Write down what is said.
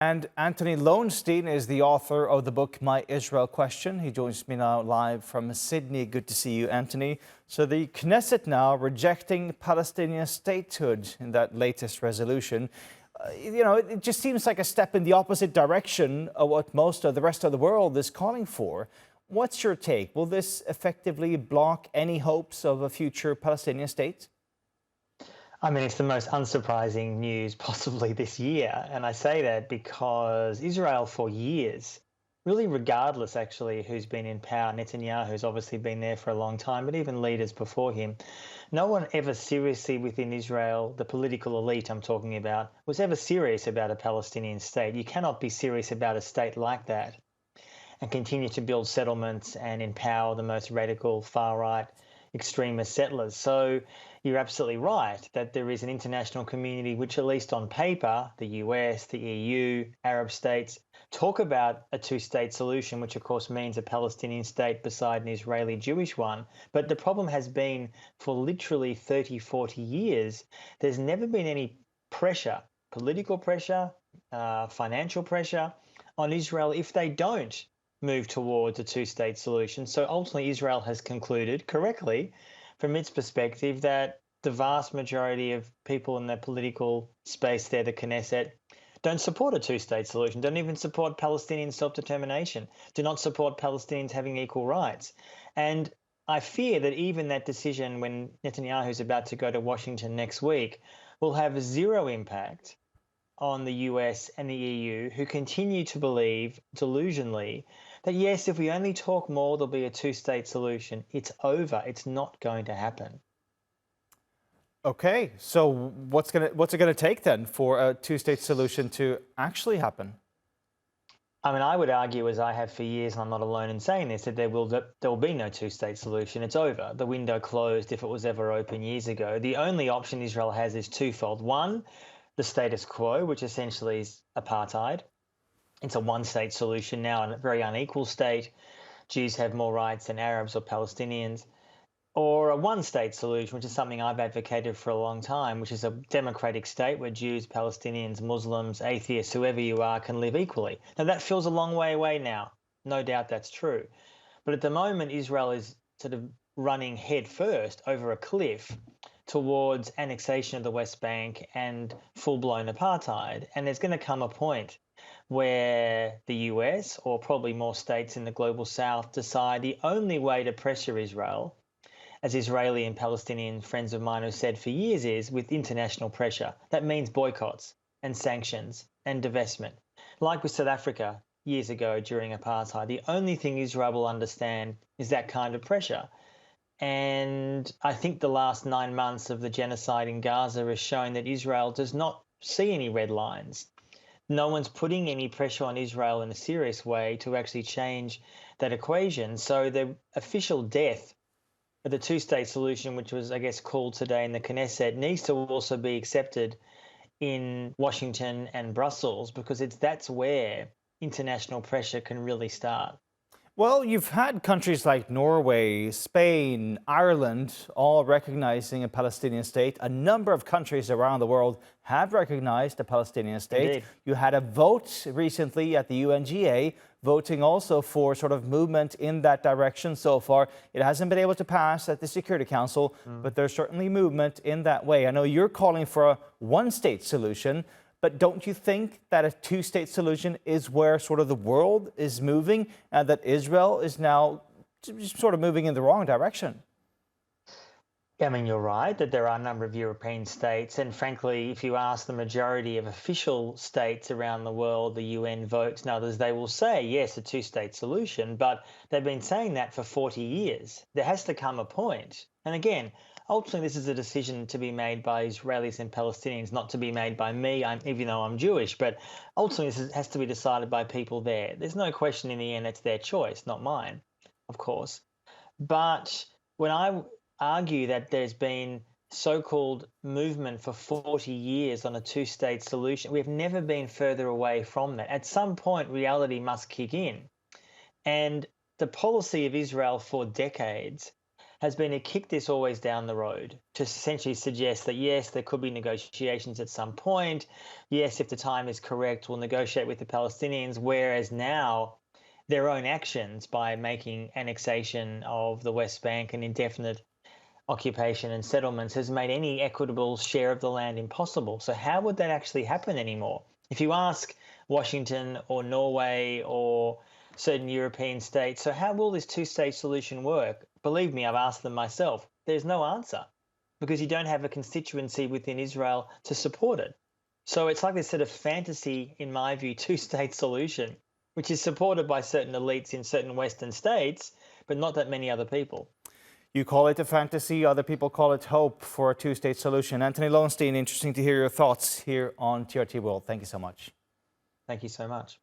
And Antony Loewenstein is the author of the book My Israel Question. He joins me now live from Sydney. Good to see you, Antony. So the Knesset now rejecting Palestinian statehood in that latest resolution. It just seems like a step in the opposite direction of what most of the rest of the world is calling for. What's your take? Will this effectively block any hopes of a future Palestinian state? I mean, it's the most unsurprising news possibly this year. And I say that because Israel for years, really regardless actually who's been in power, Netanyahu's obviously been there for a long time, but even leaders before him, no one ever seriously within Israel, the political elite I'm talking about, was ever serious about a Palestinian state. You cannot be serious about a state like that and continue to build settlements and empower the most radical far-right extremist settlers. So you're absolutely right that there is an international community which, at least on paper, the US, the EU, Arab states, talk about a two-state solution, which of course means a Palestinian state beside an Israeli Jewish one. But the problem has been for literally 30, 40 years, there's never been any pressure, political pressure, financial pressure on Israel if they don't move towards a two-state solution. So ultimately, Israel has concluded correctly from its perspective that the vast majority of people in the political space there, the Knesset, don't support a two-state solution, don't even support Palestinian self-determination, do not support Palestinians having equal rights. And I fear that even that decision, when Netanyahu is about to go to Washington next week, will have zero impact on the US and the EU, who continue to believe delusionally that, yes, if we only talk more, there'll be a two-state solution. It's over. It's not going to happen. Okay, so what's it gonna take then for a two-state solution to actually happen? I mean, I would argue, as I have for years, and I'm not alone in saying this, that there will be no two-state solution. It's over. The window closed if it was ever open years ago. The only option Israel has is twofold. One, the status quo, which essentially is apartheid. It's a one-state solution now, in a very unequal state. Jews have more rights than Arabs or Palestinians. Or a one-state solution, which is something I've advocated for a long time, which is a democratic state where Jews, Palestinians, Muslims, atheists, whoever you are, can live equally. Now, that feels a long way away now. No doubt that's true. But at the moment, Israel is sort of running head first over a cliff towards annexation of the West Bank and full-blown apartheid. And there's going to come a point where the US, or probably more states in the global south, decide the only way to pressure Israel, as Israeli and Palestinian friends of mine have said for years, is with international pressure. That means boycotts and sanctions and divestment. Like with South Africa years ago during apartheid, the only thing Israel will understand is that kind of pressure. And I think the last 9 months of the genocide in Gaza has shown that Israel does not see any red lines. No one's putting any pressure on Israel in a serious way to actually change that equation. So the official death of the two-state solution, which was, I guess, called today in the Knesset, needs to also be accepted in Washington and Brussels, because that's where international pressure can really start. Well, you've had countries like Norway, Spain, Ireland, all recognizing a Palestinian state. A number of countries around the world have recognized a Palestinian state. Indeed. You had a vote recently at the UNGA, voting also for sort of movement in that direction so far. It hasn't been able to pass at the Security Council, but there's certainly movement in that way. I know you're calling for a one-state solution, but don't you think that a two-state solution is where sort of the world is moving, and that Israel is now sort of moving in the wrong direction? I mean, you're right that there are a number of European states, and frankly, if you ask the majority of official states around the world, the UN votes and others, they will say, yes, a two-state solution, but they've been saying that for 40 years. There has to come a point. And again, ultimately, this is a decision to be made by Israelis and Palestinians, not to be made by me, even though I'm Jewish, but ultimately this has to be decided by people there. There's no question in the end it's their choice, not mine, of course. But when I argue that there's been so-called movement for 40 years on a two-state solution, we've never been further away from that. At some point, reality must kick in. And the policy of Israel for decades has been to kick this always down the road, to essentially suggest that, yes, there could be negotiations at some point. Yes, if the time is correct, we'll negotiate with the Palestinians, whereas now their own actions by making annexation of the West Bank and indefinite occupation and settlements has made any equitable share of the land impossible. So how would that actually happen anymore? If you ask Washington or Norway or certain European states, so how will this two-state solution work? Believe me, I've asked them myself. There's no answer because you don't have a constituency within Israel to support it. So it's like this sort of fantasy, in my view, two-state solution, which is supported by certain elites in certain Western states, but not that many other people. You call it a fantasy, other people call it hope for a two-state solution. Antony Loewenstein, interesting to hear your thoughts here on TRT World. Thank you so much. Thank you so much.